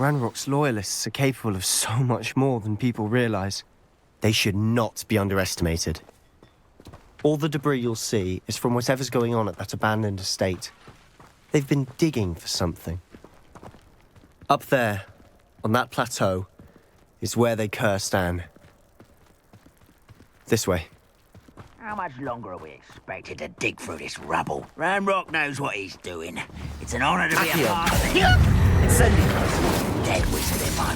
Ranrock's loyalists are capable of so much more than people realize. They should not be underestimated. All the debris you'll see is from whatever's going on at that abandoned estate. They've been digging for something. Up there, on that plateau, is where they cursed Anne. This way. How much longer are we expected to dig through this rubble? Ranrock knows what he's doing. It's an honor to be a part of it. Incendios. Dead wizard in my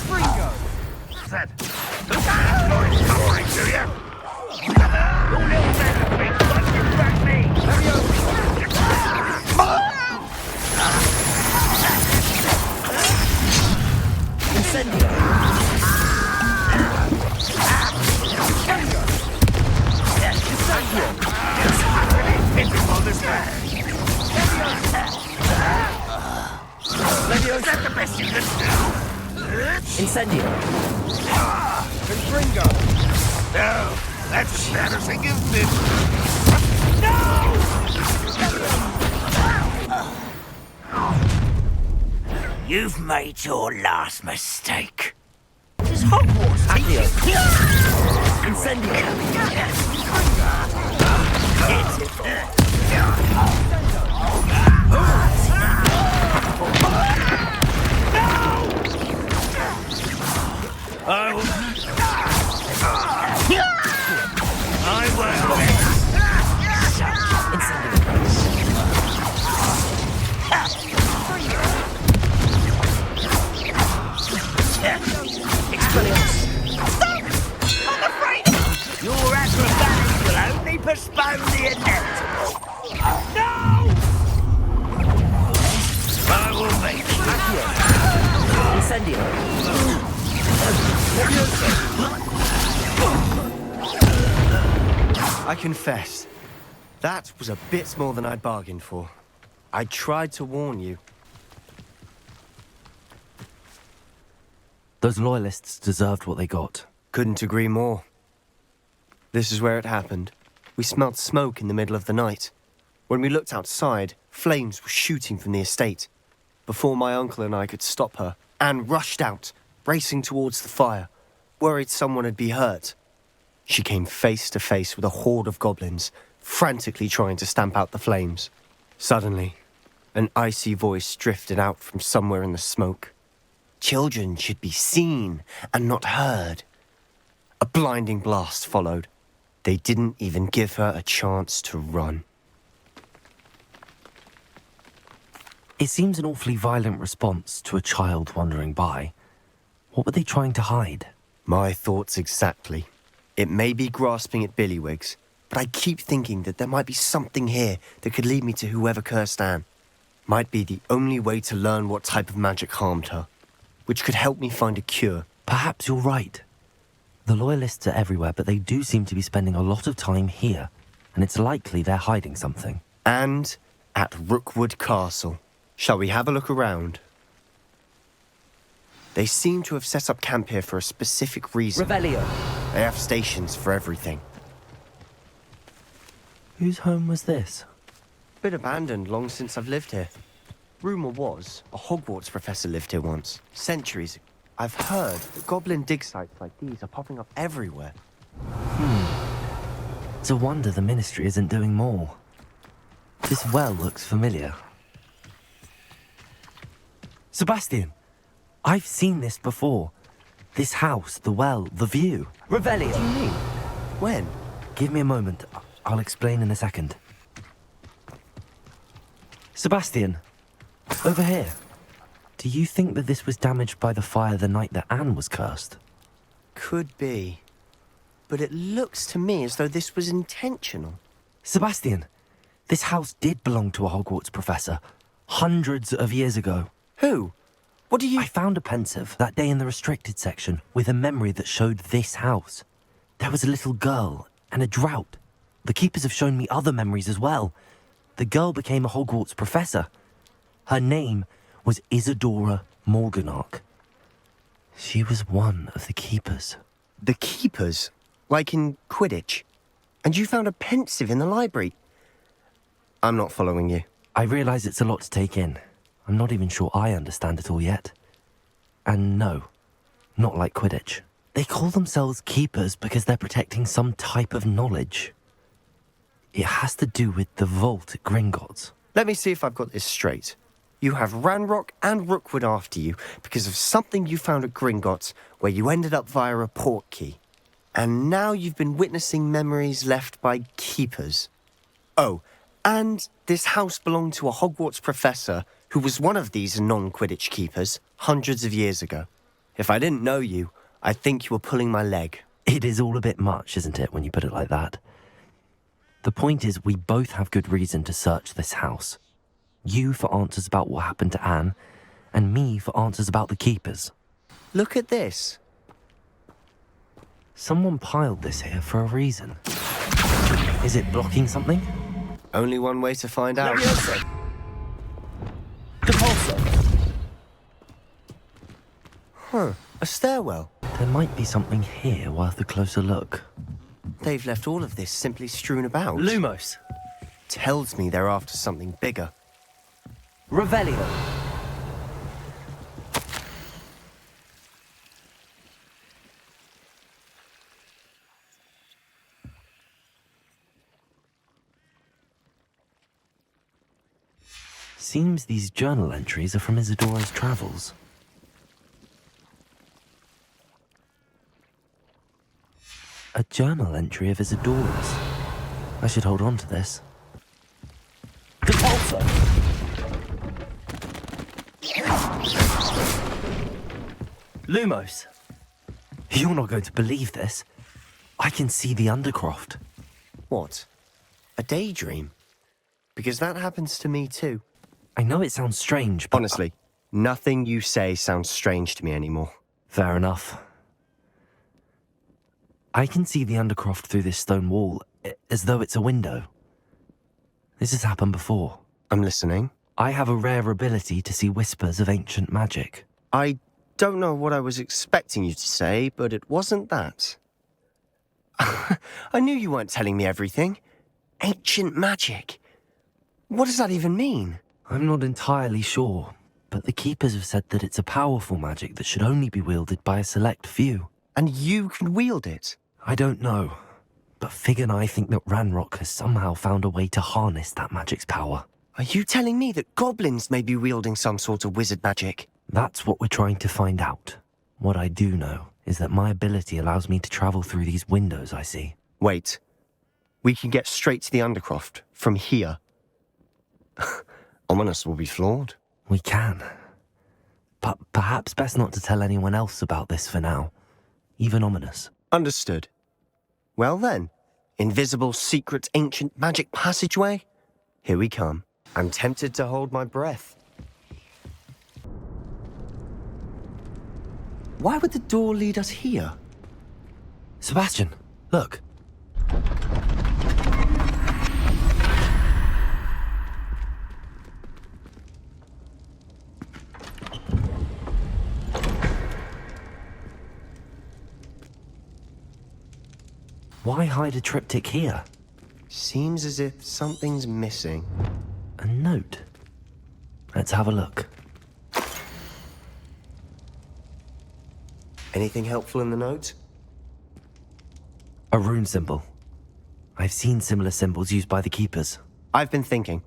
Fringo. Said. Noise covering, do you? Your little centipede wants to back me. Incendio. Is that the best you can do? Incendio. Fringo. No, that's as bad as they give me. No! You've made your last mistake. Does Hogwarts teach you? Incendio. I will. Your acrobatics will only postpone the inevitable. No! I will make Incendio. I confess, that was a bit more than I'd bargained for. I tried to warn you. Those loyalists deserved what they got. Couldn't agree more. This is where it happened. We smelled smoke in the middle of the night. When we looked outside, flames were shooting from the estate. Before my uncle and I could stop her, Anne rushed out, racing towards the fire, worried someone had been hurt. She came face to face with a horde of goblins, frantically trying to stamp out the flames. Suddenly, an icy voice drifted out from somewhere in the smoke. Children should be seen and not heard. A blinding blast followed. They didn't even give her a chance to run. It seems an awfully violent response to a child wandering by. What were they trying to hide? My thoughts exactly. It may be grasping at billywhigs, but I keep thinking that there might be something here that could lead me to whoever cursed Anne. Might be the only way to learn what type of magic harmed her, which could help me find a cure. Perhaps you're right. The loyalists are everywhere, but they do seem to be spending a lot of time here, and it's likely they're hiding something. And at Rookwood Castle. Shall we have a look around? They seem to have set up camp here for a specific reason. Revelio. They have stations for everything. Whose home was this? Been abandoned long since I've lived here. Rumour was, a Hogwarts professor lived here once, centuries ago. I've heard that goblin dig sites like these are popping up everywhere. It's a wonder the Ministry isn't doing more. This well looks familiar. Sebastian, I've seen this before. This house, the well, the view. Revelio. What do you mean? When? Give me a moment. I'll explain in a second. Sebastian, over here. Do you think that this was damaged by the fire the night that Anne was cursed? Could be. But it looks to me as though this was intentional. Sebastian, this house did belong to a Hogwarts professor, hundreds of years ago. Who? What do you... I found a pensive that day in the restricted section with a memory that showed this house. There was a little girl and a drought. The keepers have shown me other memories as well. The girl became a Hogwarts professor. Her name was Isadora Morganach. She was one of the keepers. The keepers? Like in Quidditch? And you found a pensive in the library? I'm not following you. I realise it's a lot to take in. I'm not even sure I understand it all yet. And no, not like Quidditch. They call themselves keepers because they're protecting some type of knowledge. It has to do with the vault at Gringotts. Let me see if I've got this straight. You have Ranrock and Rookwood after you because of something you found at Gringotts where you ended up via a portkey. And now you've been witnessing memories left by keepers. Oh, and this house belonged to a Hogwarts professor who was one of these non-Quidditch keepers hundreds of years ago. If I didn't know you, I'd think you were pulling my leg. It is all a bit much, isn't it, when you put it like that? The point is, we both have good reason to search this house. You for answers about what happened to Anne, and me for answers about the keepers. Look at this. Someone piled this here for a reason. Is it blocking something? Only one way to find out. Leviosa. Depulso. Huh, a stairwell. There might be something here worth a closer look. They've left all of this simply strewn about. Lumos. Tells me they're after something bigger. Revelio. Seems these journal entries are from Isadora's travels. A journal entry of Isadora's. I should hold on to this. Depulso. Lumos. You're not going to believe this. I can see the Undercroft. What? A daydream? Because that happens to me too. I know it sounds strange, but... Honestly, nothing you say sounds strange to me anymore. Fair enough. I can see the Undercroft through this stone wall, as though it's a window. This has happened before. I'm listening. I have a rare ability to see whispers of ancient magic. I don't know what I was expecting you to say, but it wasn't that. I knew you weren't telling me everything. Ancient magic. What does that even mean? I'm not entirely sure, but the Keepers have said that it's a powerful magic that should only be wielded by a select few. And you can wield it? I don't know, but Fig and I think that Ranrock has somehow found a way to harness that magic's power. Are you telling me that goblins may be wielding some sort of wizard magic? That's what we're trying to find out. What I do know is that my ability allows me to travel through these windows I see. Wait. We can get straight to the Undercroft from here. Ominous will be flawed. We can. But perhaps best not to tell anyone else about this for now. Even Ominous. Understood. Well then, invisible, secret, ancient magic passageway? Here we come. I'm tempted to hold my breath. Why would the door lead us here? Sebastian, look. Why hide a triptych here? Seems as if something's missing. A note. Let's have a look. Anything helpful in the note? A rune symbol. I've seen similar symbols used by the Keepers. I've been thinking.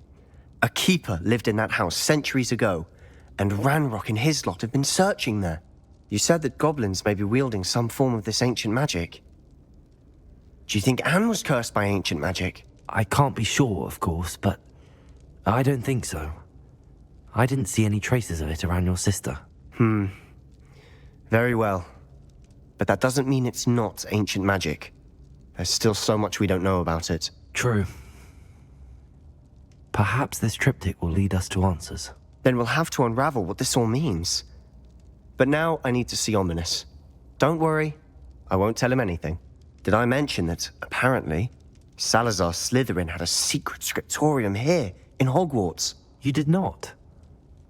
A keeper lived in that house centuries ago, and Ranrock and his lot have been searching there. You said that goblins may be wielding some form of this ancient magic. Do you think Anne was cursed by ancient magic? I can't be sure, of course, but I don't think so. I didn't see any traces of it around your sister. Very well. But that doesn't mean it's not ancient magic. There's still so much we don't know about it. True. Perhaps this triptych will lead us to answers. Then we'll have to unravel what this all means. But now I need to see Ominous. Don't worry, I won't tell him anything. Did I mention that, apparently, Salazar Slytherin had a secret scriptorium here, in Hogwarts? You did not?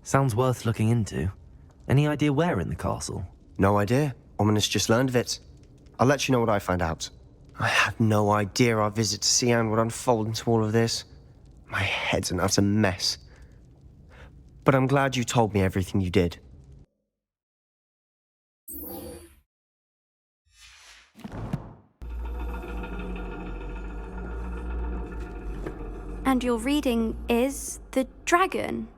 Sounds worth looking into. Any idea where in the castle? No idea. Ominous just learned of it. I'll let you know what I find out. I had no idea our visit to see Anne would unfold into all of this. My head's an utter mess. but I'm glad you told me everything you did. And your reading is The Dragon.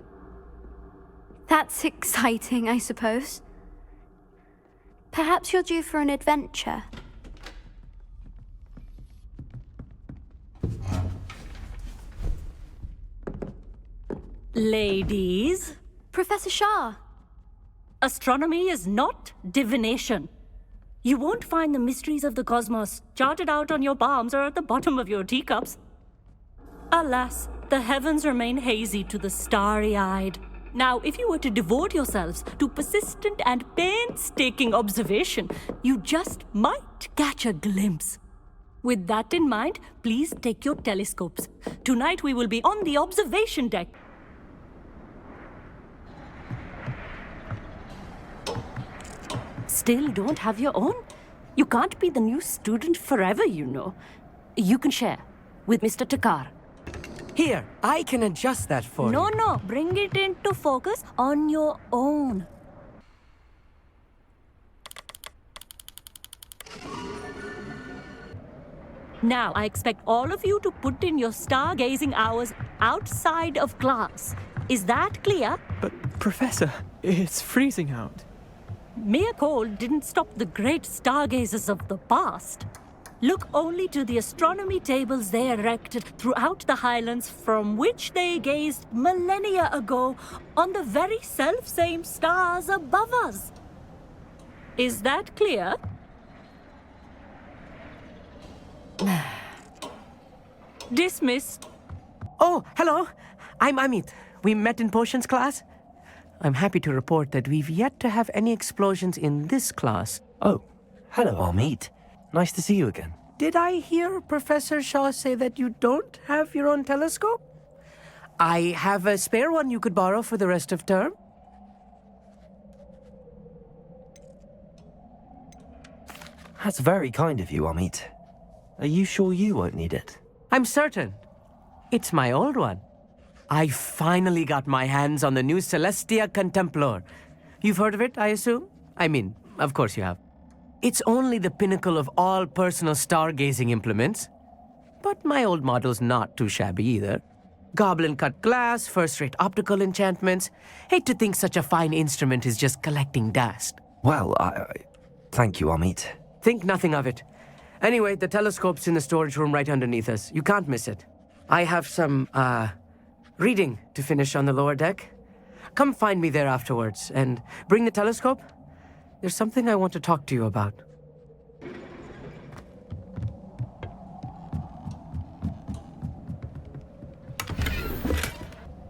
That's exciting, I suppose. Perhaps you're due for an adventure. Ladies, Professor Shah. astronomy is not divination. You won't find the mysteries of the cosmos charted out on your palms or at the bottom of your teacups. Alas, the heavens remain hazy to the starry-eyed. Now, if you were to devote yourselves to persistent and painstaking observation, you just might catch a glimpse. With that in mind, please take your telescopes. Tonight we will be on the observation deck. Still don't have your own? You can't be the new student forever, you know. You can share with Mr. Takar. Here, I can adjust that for you. No, bring it into focus on your own. Now, I expect all of you to put in your stargazing hours outside of class. Is that clear? But, Professor, it's freezing out. Mere cold didn't stop the great stargazers of the past. Look only to the astronomy tables they erected throughout the highlands from which they gazed millennia ago on the very self-same stars above us. Is that clear? Dismissed. Oh, hello. I'm Amit. We met in potions class. I'm happy to report that we've yet to have any explosions in this class. Oh, hello, Amit. Nice to see you again. Did I hear Professor Shaw say that you don't have your own telescope? I have a spare one you could borrow for the rest of term. That's very kind of you, Amit. Are you sure you won't need it? I'm certain. It's my old one. I finally got my hands on the new Celestia Contemplar. You've heard of it, I assume? I mean, of course you have. It's only the pinnacle of all personal stargazing implements. But my old model's not too shabby either. Goblin-cut glass, first-rate optical enchantments. Hate to think such a fine instrument is just collecting dust. Well, thank you, Amit. Think nothing of it. Anyway, the telescope's in the storage room right underneath us. You can't miss it. I have some, reading to finish on the lower deck. Come find me there afterwards, and bring the telescope. There's something I want to talk to you about.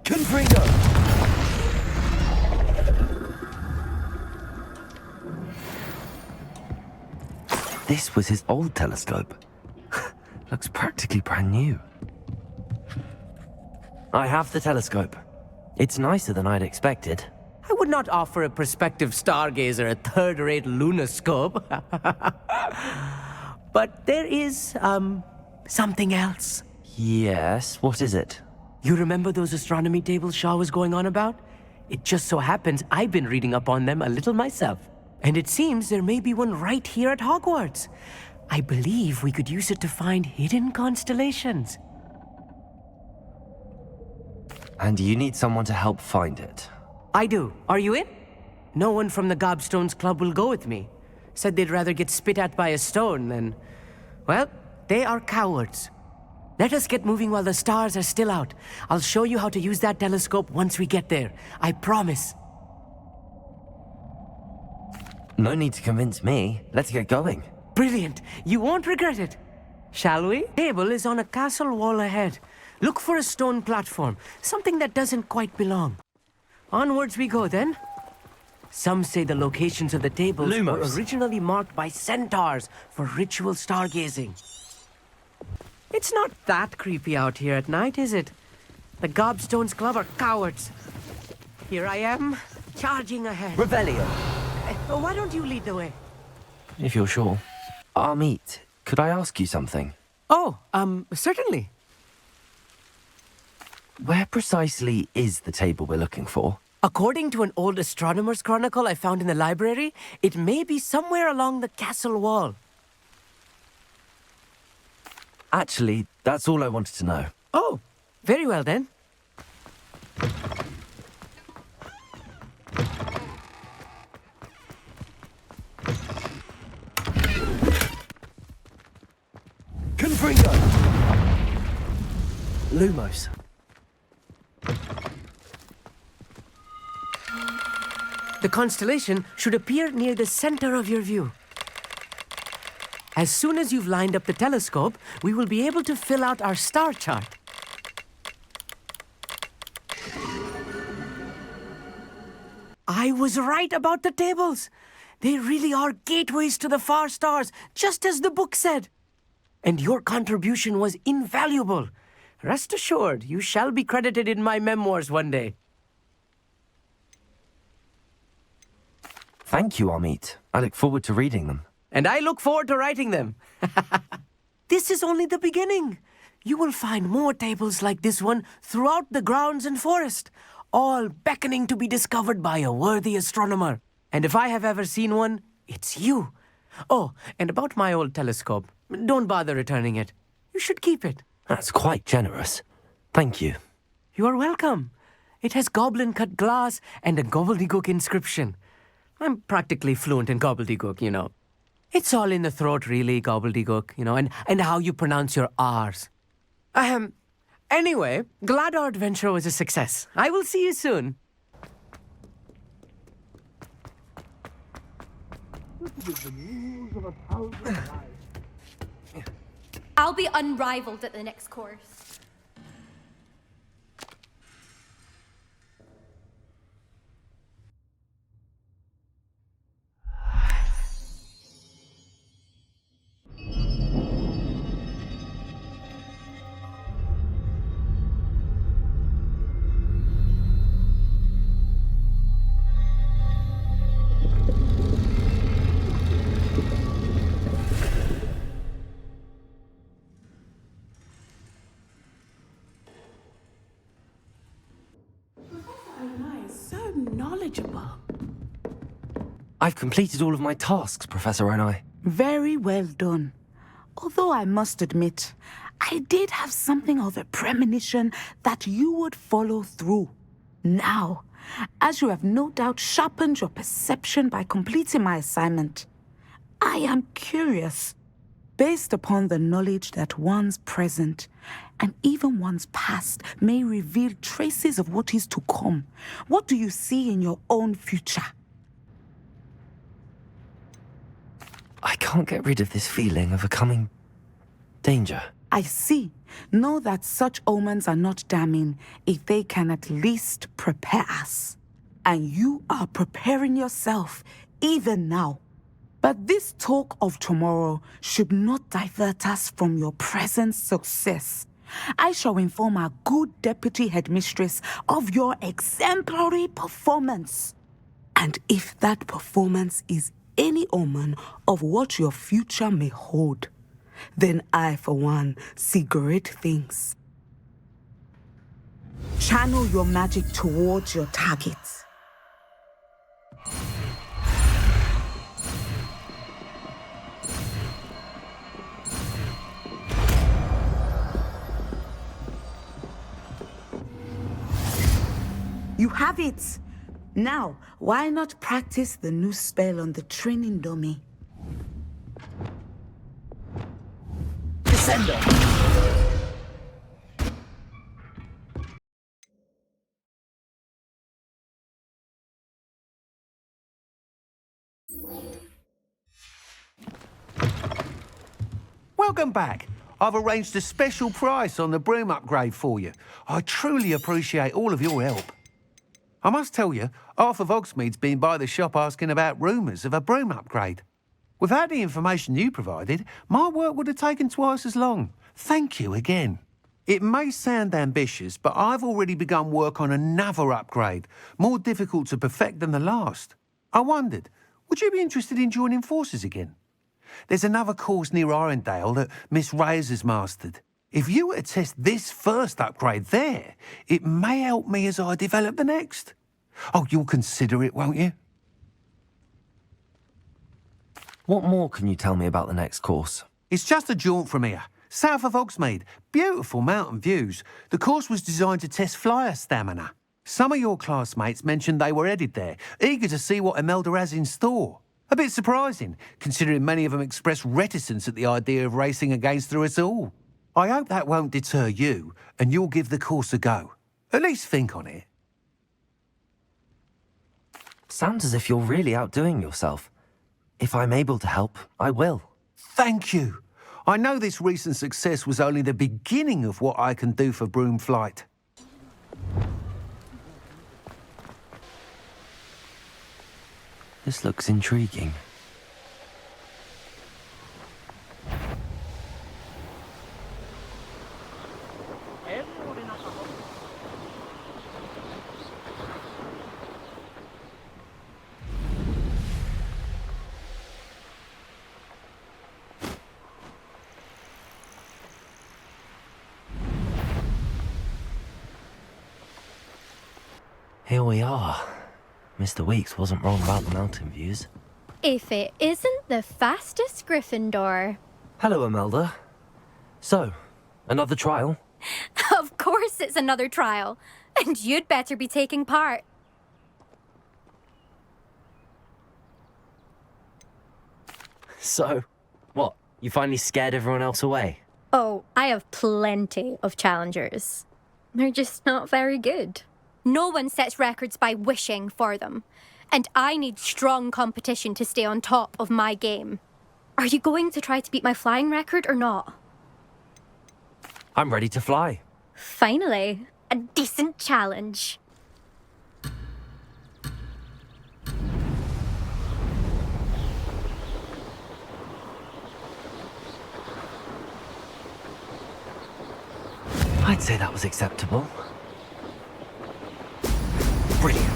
Confringo! This was his old telescope. Looks practically brand new. I have the telescope. It's nicer than I'd expected. I would not offer a prospective stargazer a third-rate lunoscope. But there is, something else. Yes, what is it? You remember those astronomy tables Shaw was going on about? It just so happens I've been reading up on them a little myself. And it seems there may be one right here at Hogwarts. I believe we could use it to find hidden constellations. And you need someone to help find it. I do. Are you in? No one from the Gobstones Club will go with me. Said they'd rather get spit at by a stone than... Well, they are cowards. Let us get moving while the stars are still out. I'll show you how to use that telescope once we get there. I promise. No need to convince me. Let's get going. Brilliant. You won't regret it. Shall we? Table is on a castle wall ahead. Look for a stone platform. Something that doesn't quite belong. Onwards we go, then. Some say the locations of the tables were Lumos. originally marked by centaurs for ritual stargazing. It's not that creepy out here at night, is it? The Gobstones Club are cowards. Here I am, charging ahead. Revelio. Why don't you lead the way? If you're sure. Amit, could I ask you something? Oh, certainly. Where precisely is the table we're looking for? According to an old astronomer's chronicle I found in the library, it may be somewhere along the castle wall. Actually, that's all I wanted to know. Oh, very well then. Confringo! Lumos. The constellation should appear near the center of your view. As soon as you've lined up the telescope, we will be able to fill out our star chart. I was right about the tables. They really are gateways to the far stars, just as the book said. And your contribution was invaluable. Rest assured, you shall be credited in my memoirs one day. Thank you, Amit. I look forward to reading them. And I look forward to writing them. This is only the beginning. You will find more tables like this one throughout the grounds and forest, all beckoning to be discovered by a worthy astronomer. And if I have ever seen one, it's you. Oh, and about my old telescope, don't bother returning it. You should keep it. That's quite generous. Thank you. You are welcome. It has goblin-cut glass and a gobbledygook inscription. I'm practically fluent in gobbledygook, you know. It's all in the throat, really, gobbledygook, you know, and how you pronounce your R's. Anyway, glad our adventure was a success. I will see you soon. I'll be unrivaled at the next course. Knowledgeable. I've completed all of my tasks, Professor Onai. Very well done. Although I must admit, I did have something of a premonition that you would follow through. Now, as you have no doubt sharpened your perception by completing my assignment, I am curious, based upon the knowledge that one's present and even one's past may reveal traces of what is to come. What do you see in your own future? I can't get rid of this feeling of a coming danger. I see. Know that such omens are not damning if they can at least prepare us. And you are preparing yourself even now. But this talk of tomorrow should not divert us from your present success. I shall inform our good deputy headmistress of your exemplary performance. And if that performance is any omen of what your future may hold, then I, for one, see great things. Channel your magic towards your targets. You have it! Now, why not practice the new spell on the training dummy? Descender! Welcome back. I've arranged a special price on the broom upgrade for you. I truly appreciate all of your help. I must tell you, half of Hogsmeade's been by the shop asking about rumours of a broom upgrade. Without the information you provided, my work would have taken twice as long. Thank you again. It may sound ambitious, but I've already begun work on another upgrade, more difficult to perfect than the last. I wondered, would you be interested in joining forces again? There's another course near Arendelle that Miss Reyes has mastered. If you were to test this first upgrade there, it may help me as I develop the next. Oh, you'll consider it, won't you? What more can you tell me about the next course? It's just a jaunt from here, south of Hogsmeade. Beautiful mountain views. The course was designed to test flyer stamina. Some of your classmates mentioned they were headed there, eager to see what Imelda has in store. A bit surprising, considering many of them expressed reticence at the idea of racing against her at all. I hope that won't deter you, and you'll give the course a go. At least think on it. Sounds as if you're really outdoing yourself. If I'm able to help, I will. Thank you. I know this recent success was only the beginning of what I can do for broom flight. This looks intriguing. Here we are. Mr. Weeks wasn't wrong about the mountain views. If it isn't the fastest Gryffindor. Hello, Imelda. So, another trial? Of course it's another trial. And you'd better be taking part. So, what? You finally scared everyone else away? Oh, I have plenty of challengers. They're just not very good. No one sets records by wishing for them. And I need strong competition to stay on top of my game. Are you going to try to beat my flying record or not? I'm ready to fly. Finally, a decent challenge. I'd say that was acceptable. Brilliant.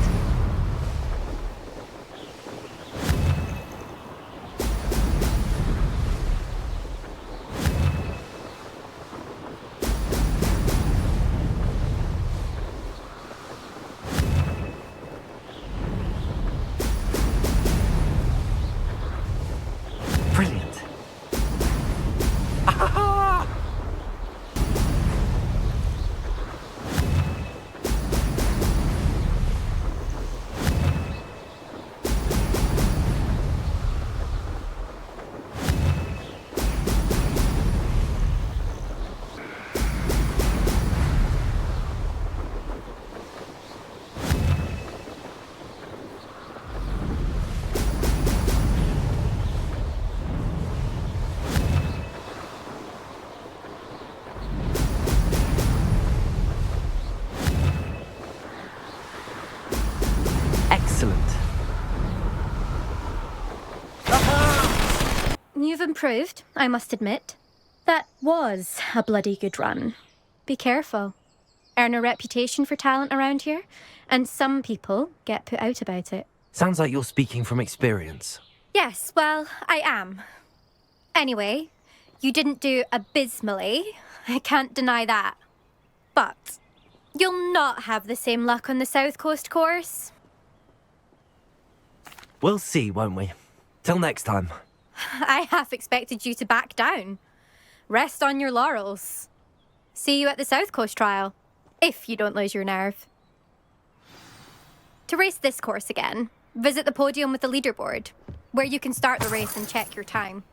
Brilliant. Excellent. You've improved, I must admit. That was a bloody good run. Be careful. Earn a reputation for talent around here, and some people get put out about it. Sounds like you're speaking from experience. Yes, well, I am. Anyway, you didn't do abysmally. I can't deny that. But you'll not have the same luck on the South Coast course. We'll see, won't we? Till next time. I half expected you to back down. Rest on your laurels. See you at the South Coast trial, if you don't lose your nerve. To race this course again, visit the podium with the leaderboard, where you can start the race and check your time.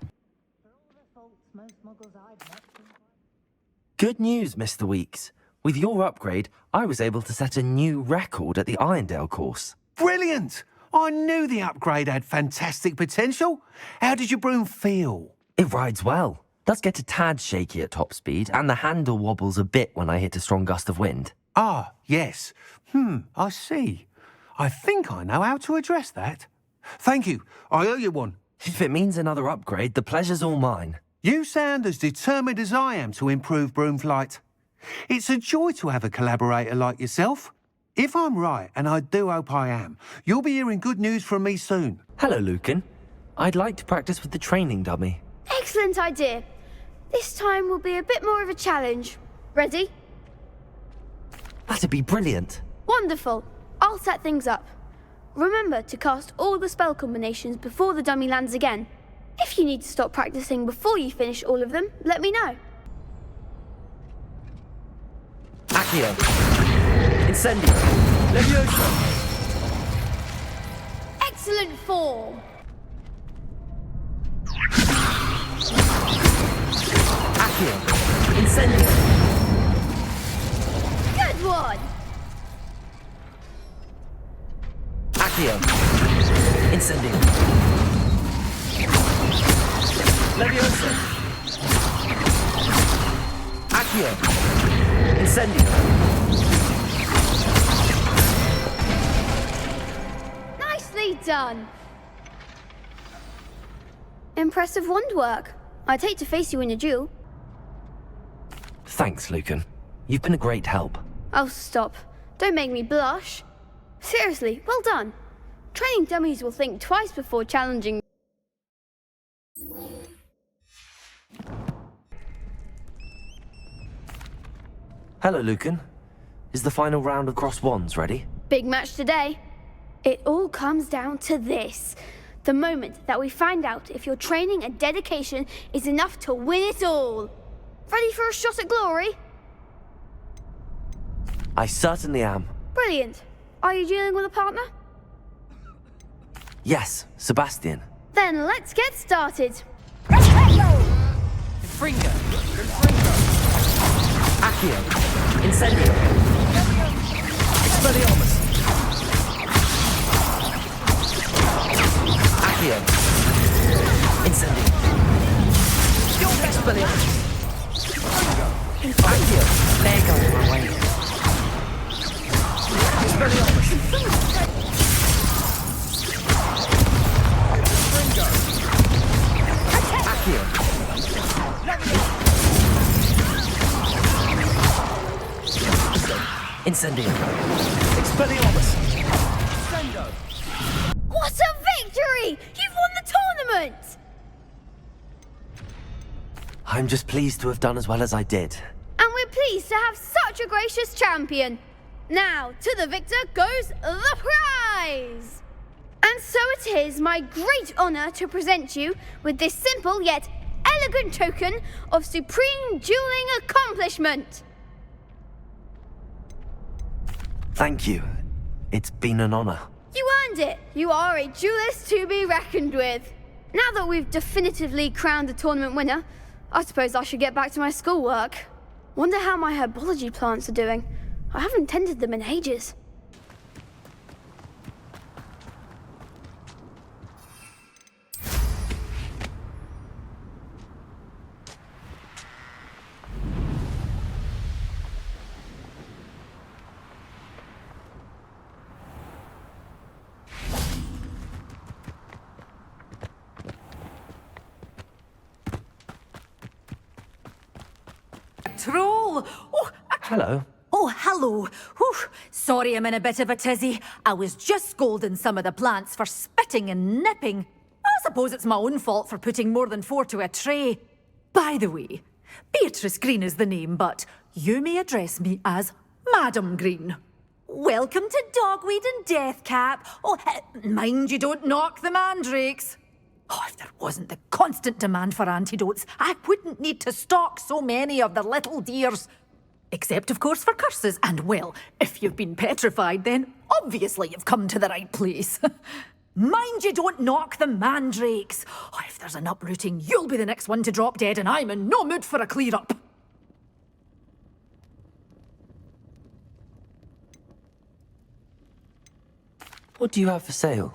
Good news, Mr. Weeks. With your upgrade, I was able to set a new record at the Irondale course. Brilliant! I knew the upgrade had fantastic potential. How did your broom feel? It rides well. Does get a tad shaky at top speed, and the handle wobbles a bit when I hit a strong gust of wind. Ah, yes. I see. I think I know how to address that. Thank you. I owe you one. If it means another upgrade, the pleasure's all mine. You sound as determined as I am to improve broom flight. It's a joy to have a collaborator like yourself. If I'm right, and I do hope I am, you'll be hearing good news from me soon. Hello, Lucan. I'd like to practice with the training dummy. Excellent idea. This time will be a bit more of a challenge. Ready? That'd be brilliant. Wonderful. I'll set things up. Remember to cast all the spell combinations before the dummy lands again. If you need to stop practicing before you finish all of them, let me know. Accio. Incendio. Leviosa. Excellent form. Accio. Incendio. Good one. Accio. Incendio. Leviosa. Accio. Incendio. Nicely done. Impressive wand work. I'd hate to face you in a duel. Thanks, Lucan. You've been a great help. Oh, stop. Don't make me blush. Seriously, well done. Training dummies will think twice before challenging. Hello, Lucan. Is the final round of cross wands ready? Big match today. It all comes down to this. The moment that we find out if your training and dedication is enough to win it all. Ready for a shot at glory? I certainly am. Brilliant. Are you dealing with a partner? Yes, Sebastian. Then let's get started. Fringo. Accio. Incendio. Expelliarmus. Accio. Incendio. Expelliarmus. Accio. Lego my way. Expelliarmus. Accio. Incendio. Expelliarmus. What a victory! You've won the tournament! I'm just pleased to have done as well as I did. And we're pleased to have such a gracious champion. Now, to the victor goes the prize! And so it is my great honour to present you with this simple yet elegant token of supreme dueling accomplishment. Thank you. It's been an honor. You earned it. You are a duelist to be reckoned with. Now that we've definitively crowned the tournament winner, I suppose I should get back to my schoolwork. Wonder how my herbology plants are doing. I haven't tended them in ages. Troll! Oh, Hello. oh, hello. Whew. Sorry I'm in a bit of a tizzy. I was just scolding some of the plants for spitting and nipping. I suppose it's my own fault for putting more than 4 to a tray. By the way, Beatrice Green is the name, but you may address me as Madam Green. Welcome to Dogweed and Deathcap. Oh, mind you don't knock the mandrakes. Oh, if there wasn't the constant demand for antidotes, I wouldn't need to stock so many of the little dears. Except, of course, for curses. And, well, if you've been petrified, then obviously you've come to the right place. Mind you don't knock the mandrakes. Oh, if there's an uprooting, you'll be the next one to drop dead, and I'm in no mood for a clear-up. What do you have for sale?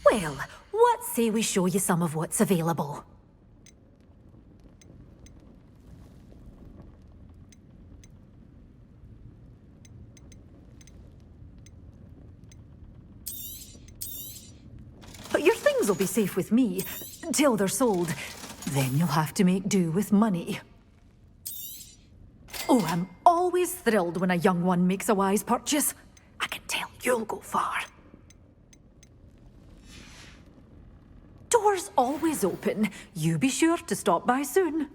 Well, what say we show you some of what's available? But your things will be safe with me, till they're sold. Then you'll have to make do with money. Oh, I'm always thrilled when a young one makes a wise purchase. I can tell you'll go far. door's always open. You be sure to stop by soon.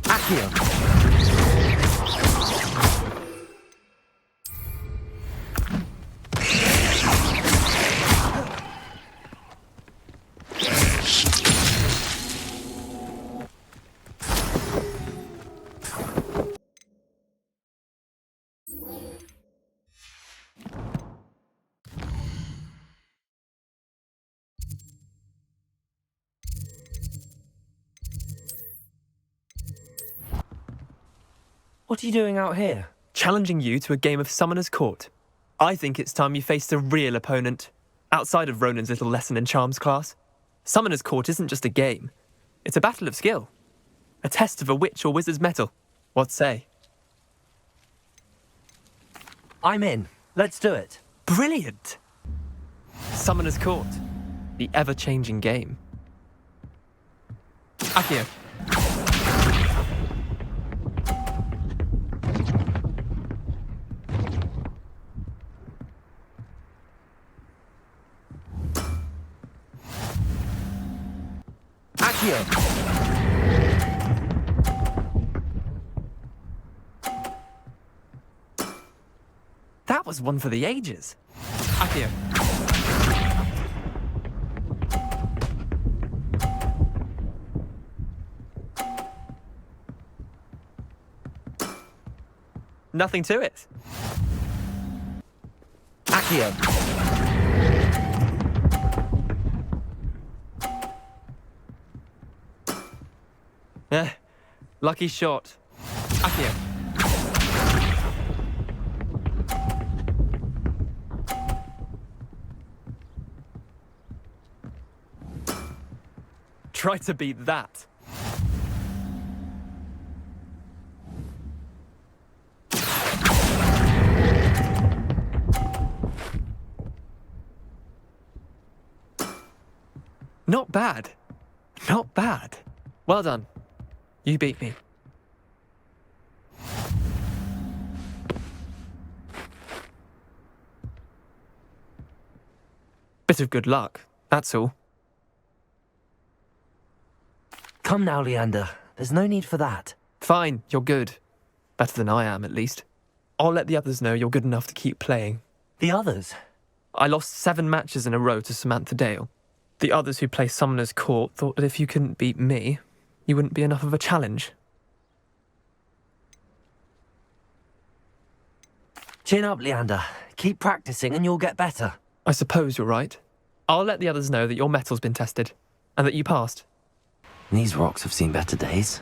Accio. What are you doing out here? Challenging you to a game of Summoner's Court. I think it's time you faced a real opponent, outside of Ronan's little lesson in charms class. Summoner's Court isn't just a game. It's a battle of skill. A test of a witch or wizard's mettle. What say? I'm in. Let's do it. Brilliant! Summoner's Court. The ever-changing game. Accio. That was one for the ages. Accio. Nothing to it. Accio. Lucky shot. Accio. Try to beat that. Not bad. Not bad. Well done. You beat me. Bit of good luck, that's all. Come now, Leander. There's no need for that. Fine, you're good. Better than I am, at least. I'll let the others know you're good enough to keep playing. The others? I lost 7 matches in a row to Samantha Dale. The others who play Summoner's Court thought that if you couldn't beat me, you wouldn't be enough of a challenge. Chin up, Leander. Keep practicing and you'll get better. I suppose you're right. I'll let the others know that your metal's been tested, and that you passed. These rocks have seen better days.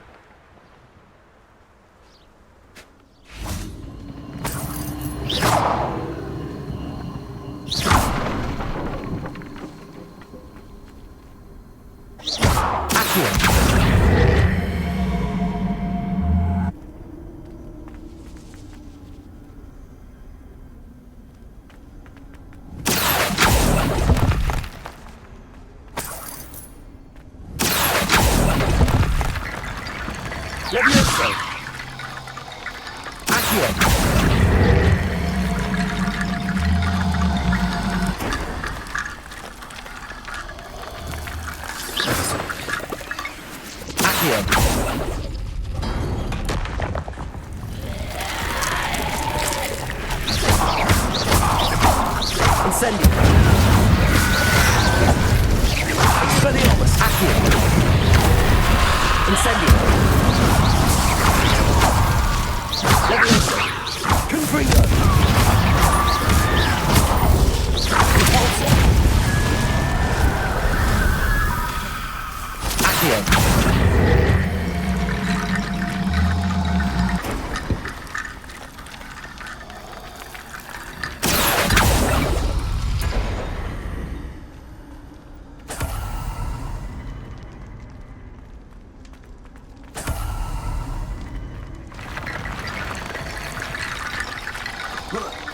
Huh.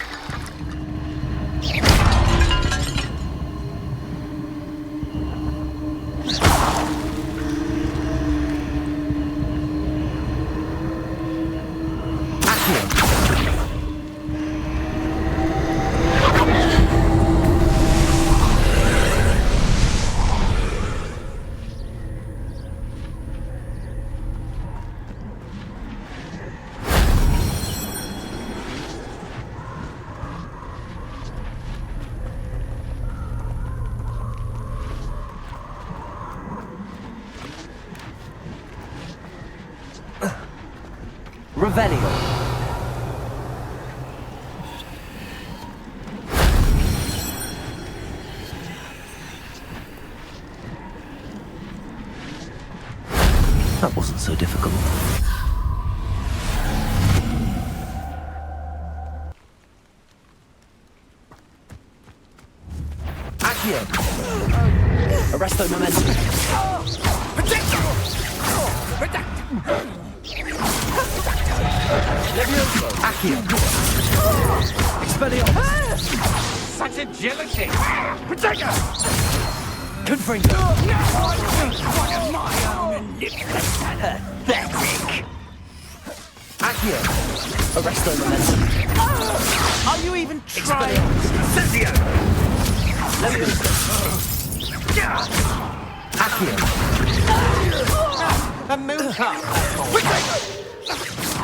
Revelio. That wasn't so difficult. Accio. Arresto momentum. Levioso. Accio. Expelliarmus. Such agility! Protector! Confringo. One of my own pathetic! Accio. Arresto momentum. Are you even trying? Incendio! Levioso. Accio. A mooncar!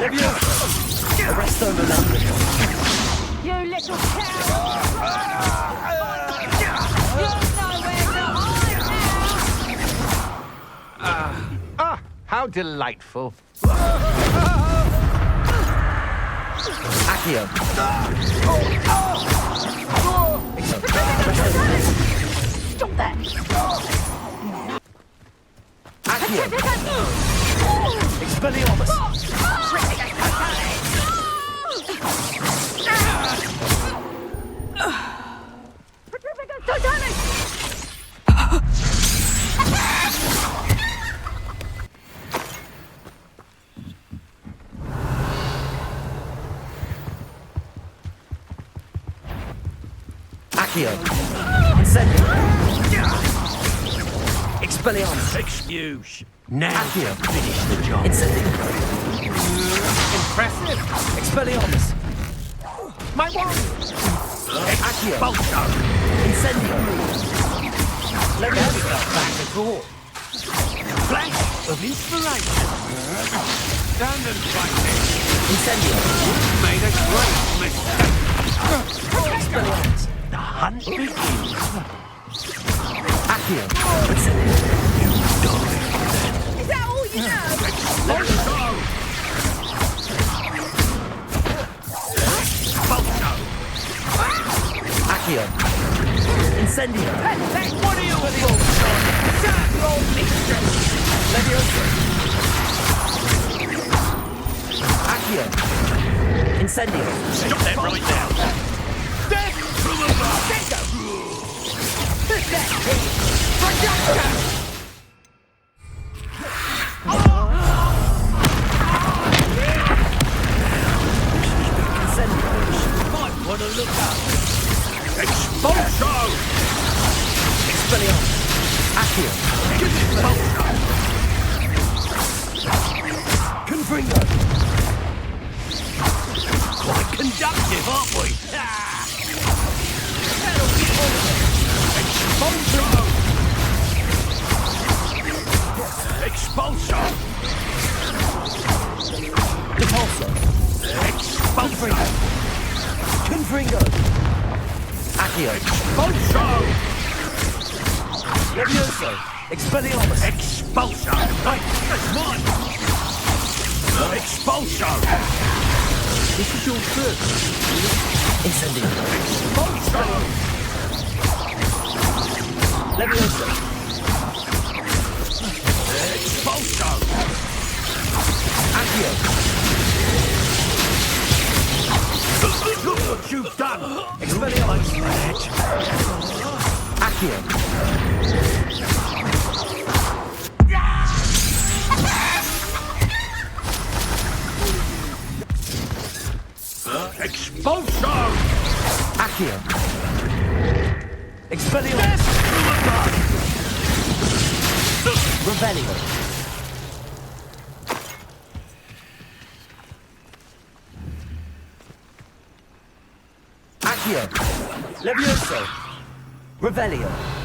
Levioso. Arresto momentum. You little cow! You're nowhere to hide now! How delightful. Accio. Stop that! Accio. Expelliarmus. Accio. Incendio. Expelliarmus. Excuse. Now Accio. finish the job. Incendio. Impressive. Expelliarmus. My one. Accio. Expulso. Incendio. Levioso. Back at all. Flash of inspiration. Stand and fight it. Incendio. Made a great mistake. Expelliarmus. The hunt begins. Accio. Incendio. Is that all you know? Expulso. Expulso. Accio. Incendio. What are you doing? Shut your mistress. Levioso. Accio. Incendio. Stop that right now. Death from above. Might want to look up. Expulso. Expelliarmus. Accio. Expulso. Confringo. Quite conductive, aren't we? That'll be all of it. Expulso. Expulso. Repulso. Expulso. Confringo. Accio. Expulso. Levioso. Expelliarmus. Expulso. Hey, that's mine. Expulso. This is your turn. Incendio. Expulso. Levioso. Expulso. Accio. Look what you've done. Expelliarmus. Accio. Expulso. Accio. Expelliarmus. Revelio. Accio. Levioso. Revelio.